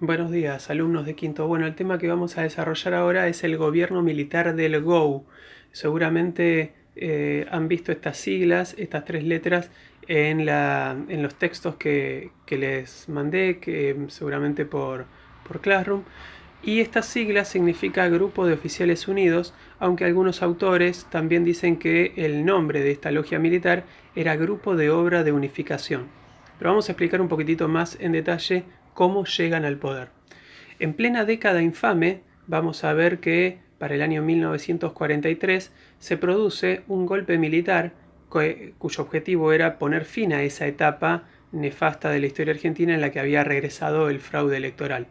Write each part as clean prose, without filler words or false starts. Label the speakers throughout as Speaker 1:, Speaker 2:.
Speaker 1: Buenos días, alumnos de quinto. Bueno, el tema que vamos a desarrollar ahora es el gobierno militar del GO. Seguramente han visto estas siglas, estas tres letras, en los textos que les mandé, que seguramente por Classroom. Y estas siglas significa Grupo de Oficiales Unidos, aunque algunos autores también dicen que el nombre de esta logia militar era Grupo de Obra de Unificación. Pero vamos a explicar un poquitito más en detalle cómo llegan al poder. En plena década infame, vamos a ver que para el año 1943 se produce un golpe militar cuyo objetivo era poner fin a esa etapa nefasta de la historia argentina en la que había regresado el fraude electoral.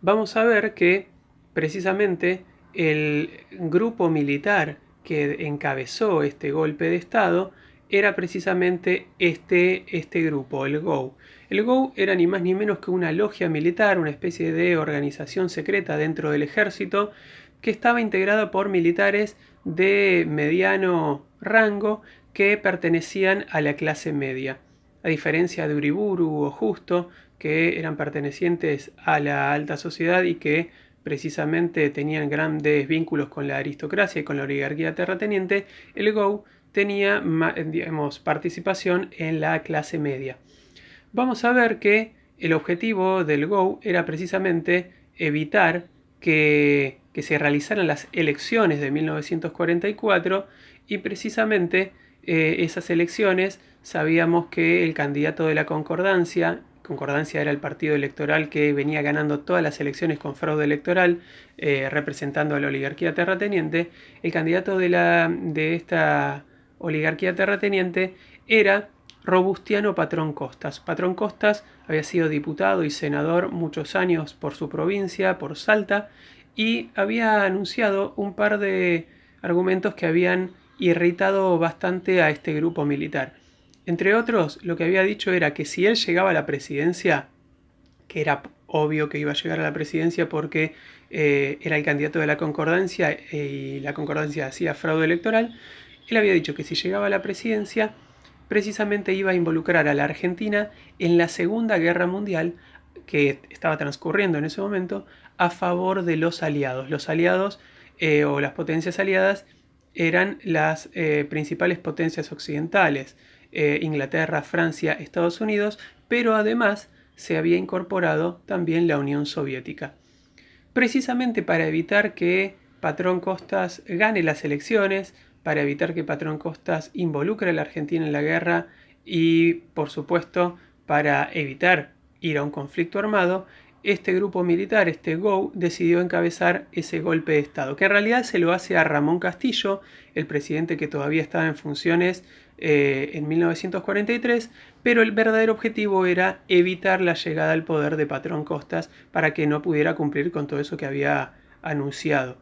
Speaker 1: Vamos a ver que precisamente el grupo militar que encabezó este golpe de Estado era precisamente este grupo, el GO. El GO era ni más ni menos que una logia militar, una especie de organización secreta dentro del ejército que estaba integrada por militares de mediano rango que pertenecían a la clase media. A diferencia de Uriburu o Justo, que eran pertenecientes a la alta sociedad y que precisamente tenían grandes vínculos con la aristocracia y con la oligarquía terrateniente, el GO tenía, digamos, participación en la clase media. Vamos a ver que el objetivo del GO era precisamente evitar que se realizaran las elecciones de 1944 y precisamente esas elecciones sabíamos que el candidato de la Concordancia era el partido electoral que venía ganando todas las elecciones con fraude electoral, representando a la oligarquía terrateniente. El candidato de esta oligarquía terrateniente era Robustiano Patrón Costas. Patrón Costas había sido diputado y senador muchos años por su provincia, por Salta, y había anunciado un par de argumentos que habían irritado bastante a este grupo militar. Entre otros, lo que había dicho era que si él llegaba a la presidencia, que era obvio que iba a llegar a la presidencia porque era el candidato de la Concordancia y la Concordancia hacía fraude electoral, él había dicho que si llegaba a la presidencia, precisamente iba a involucrar a la Argentina en la Segunda Guerra Mundial que estaba transcurriendo en ese momento a favor de los aliados. Los aliados o las potencias aliadas eran las principales potencias occidentales, Inglaterra, Francia, Estados Unidos, pero además se había incorporado también la Unión Soviética. Precisamente para evitar que Patrón Costas gane las elecciones, para evitar que Patrón Costas involucre a la Argentina en la guerra y, por supuesto, para evitar ir a un conflicto armado, este grupo militar, este GO, decidió encabezar ese golpe de Estado, que en realidad se lo hace a Ramón Castillo, el presidente que todavía estaba en funciones en 1943, pero el verdadero objetivo era evitar la llegada al poder de Patrón Costas para que no pudiera cumplir con todo eso que había anunciado.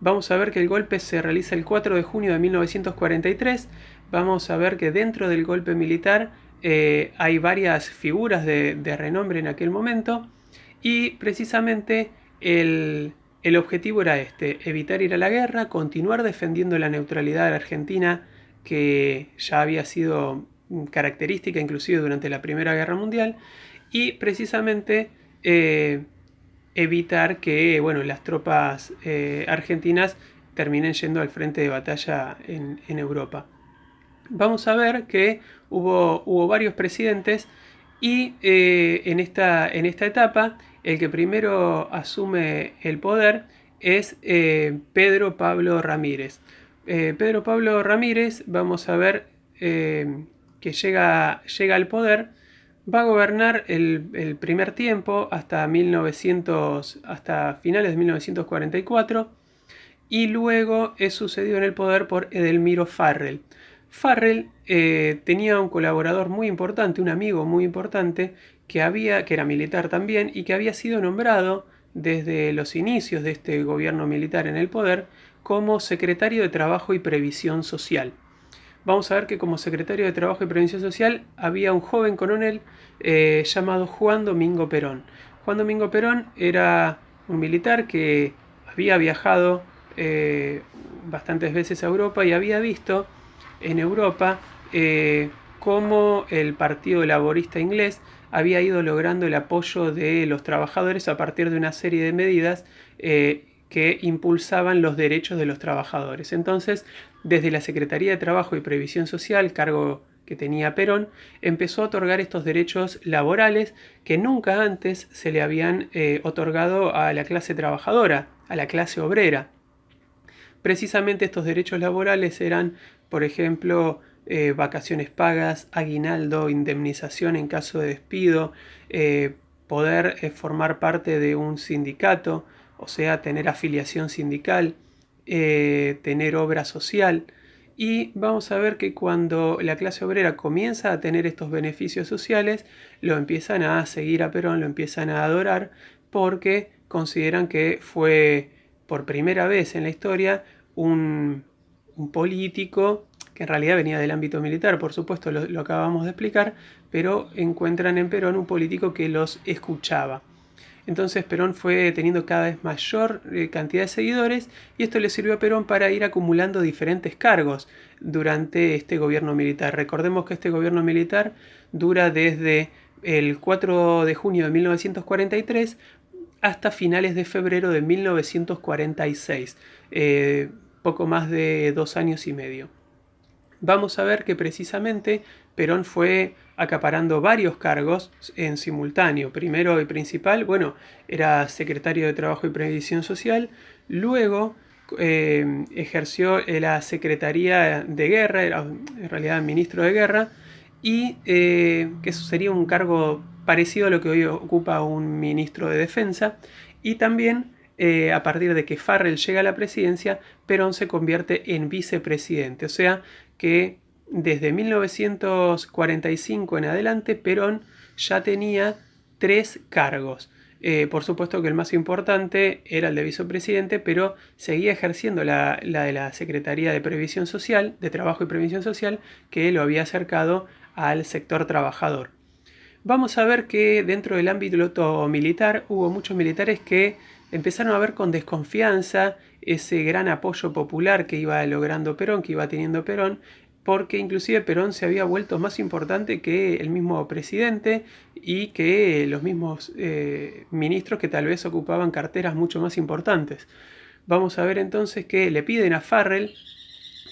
Speaker 1: Vamos a ver que el golpe se realiza el 4 de junio de 1943. Vamos a ver que dentro del golpe militar hay varias figuras de renombre en aquel momento. Y precisamente el objetivo era evitar ir a la guerra, continuar defendiendo la neutralidad de la Argentina, que ya había sido característica inclusive durante la Primera Guerra Mundial, y precisamente evitar que las tropas argentinas terminen yendo al frente de batalla en Europa. Vamos a ver que hubo varios presidentes y en esta etapa el que primero asume el poder es Pedro Pablo Ramírez. Pedro Pablo Ramírez, vamos a ver que llega al poder, va a gobernar el primer tiempo hasta finales de 1944 y luego es sucedido en el poder por Edelmiro Farrell. Farrell tenía un colaborador muy importante, un amigo muy importante, que era militar también y que había sido nombrado desde los inicios de este gobierno militar en el poder como secretario de Trabajo y Previsión Social. Vamos a ver que como secretario de Trabajo y Previsión Social había un joven coronel llamado Juan Domingo Perón. Juan Domingo Perón era un militar que había viajado bastantes veces a Europa y había visto en Europa cómo el Partido Laborista inglés había ido logrando el apoyo de los trabajadores a partir de una serie de medidas que impulsaban los derechos de los trabajadores. Entonces, desde la Secretaría de Trabajo y Previsión Social, cargo que tenía Perón, empezó a otorgar estos derechos laborales que nunca antes se le habían otorgado a la clase trabajadora, a la clase obrera. Precisamente estos derechos laborales eran, por ejemplo, vacaciones pagas, aguinaldo, indemnización en caso de despido, poder formar parte de un sindicato, o sea, tener afiliación sindical, tener obra social. Y vamos a ver que cuando la clase obrera comienza a tener estos beneficios sociales, lo empiezan a seguir a Perón, lo empiezan a adorar, porque consideran que fue por primera vez en la historia un político que en realidad venía del ámbito militar, por supuesto lo acabamos de explicar, pero encuentran en Perón un político que los escuchaba. Entonces Perón fue teniendo cada vez mayor cantidad de seguidores y esto le sirvió a Perón para ir acumulando diferentes cargos durante este gobierno militar. Recordemos que este gobierno militar dura desde el 4 de junio de 1943 hasta finales de febrero de 1946, poco más de 2 años y medio. Vamos a ver que precisamente Perón fue acaparando varios cargos en simultáneo. Primero y principal, bueno, era secretario de Trabajo y Previsión Social, luego ejerció la Secretaría de Guerra, era en realidad ministro de Guerra, y que eso sería un cargo parecido a lo que hoy ocupa un ministro de Defensa, y también a partir de que Farrell llega a la presidencia, Perón se convierte en vicepresidente, o sea que desde 1945 en adelante Perón ya tenía 3 cargos. Por supuesto que el más importante era el de vicepresidente, pero seguía ejerciendo la de la Secretaría de Previsión Social, de Trabajo y Previsión Social, que lo había acercado al sector trabajador. Vamos a ver que dentro del ámbito militar hubo muchos militares que empezaron a ver con desconfianza ese gran apoyo popular que iba logrando Perón, que iba teniendo Perón, porque inclusive Perón se había vuelto más importante que el mismo presidente y que los mismos ministros que tal vez ocupaban carteras mucho más importantes. Vamos a ver entonces que le piden a Farrell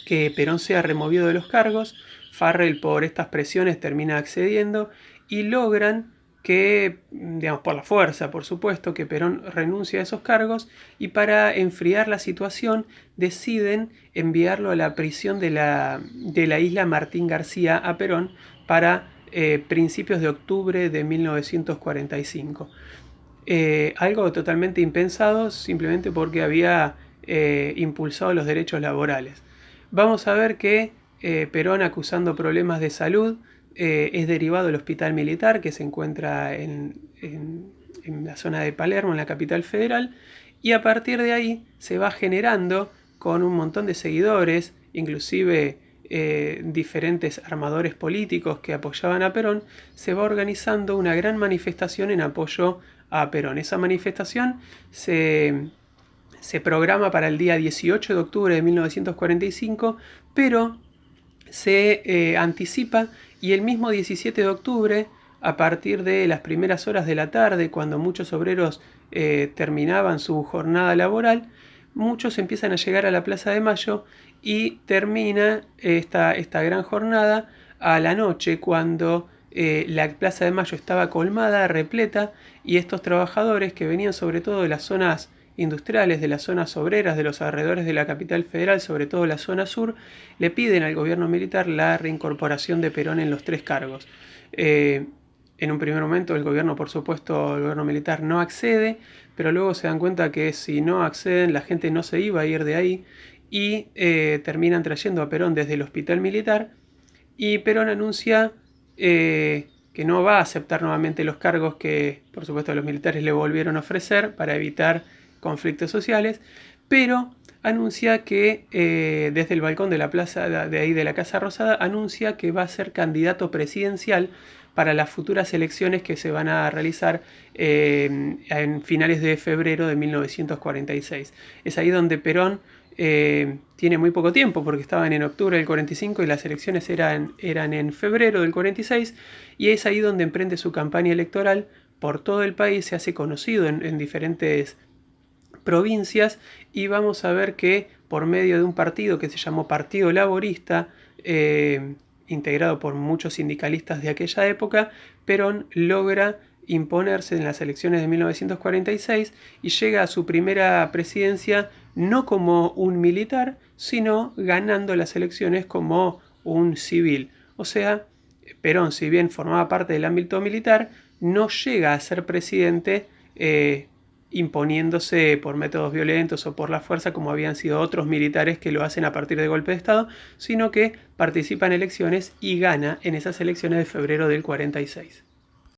Speaker 1: que Perón sea removido de los cargos. Farrell por estas presiones termina accediendo y logran que, digamos, por la fuerza, por supuesto, que Perón renuncie a esos cargos y para enfriar la situación deciden enviarlo a la prisión de la isla Martín García a Perón para principios de octubre de 1945. Algo totalmente impensado simplemente porque había impulsado los derechos laborales. Vamos a ver que Perón, acusando problemas de salud, es derivado del hospital militar que se encuentra en la zona de Palermo, en la capital federal, y a partir de ahí se va generando con un montón de seguidores, inclusive diferentes armadores políticos que apoyaban a Perón, se va organizando una gran manifestación en apoyo a Perón. Esa manifestación se programa para el día 18 de octubre de 1945, pero se anticipa y el mismo 17 de octubre, a partir de las primeras horas de la tarde, cuando muchos obreros terminaban su jornada laboral, muchos empiezan a llegar a la Plaza de Mayo y termina esta gran jornada a la noche, cuando la Plaza de Mayo estaba colmada, repleta, y estos trabajadores que venían sobre todo de las zonas industriales, de las zonas obreras, de los alrededores de la capital federal, sobre todo la zona sur, le piden al gobierno militar la reincorporación de Perón en los 3 cargos. En un primer momento el gobierno, por supuesto, el gobierno militar no accede, pero luego se dan cuenta que si no acceden la gente no se iba a ir de ahí y terminan trayendo a Perón desde el hospital militar y Perón anuncia que no va a aceptar nuevamente los cargos que, por supuesto, los militares le volvieron a ofrecer para evitar conflictos sociales, pero anuncia que desde el balcón de la plaza de ahí de la Casa Rosada, anuncia que va a ser candidato presidencial para las futuras elecciones que se van a realizar en finales de febrero de 1946. Es ahí donde Perón tiene muy poco tiempo porque estaban en octubre del 45 y las elecciones eran en febrero del 46, y es ahí donde emprende su campaña electoral por todo el país, se hace conocido en diferentes provincias, y vamos a ver que por medio de un partido que se llamó Partido Laborista, integrado por muchos sindicalistas de aquella época, Perón logra imponerse en las elecciones de 1946 y llega a su primera presidencia no como un militar, sino ganando las elecciones como un civil. O sea, Perón, si bien formaba parte del ámbito militar, no llega a ser presidente imponiéndose por métodos violentos o por la fuerza como habían sido otros militares que lo hacen a partir de golpe de Estado, sino que participa en elecciones y gana en esas elecciones de febrero del 46.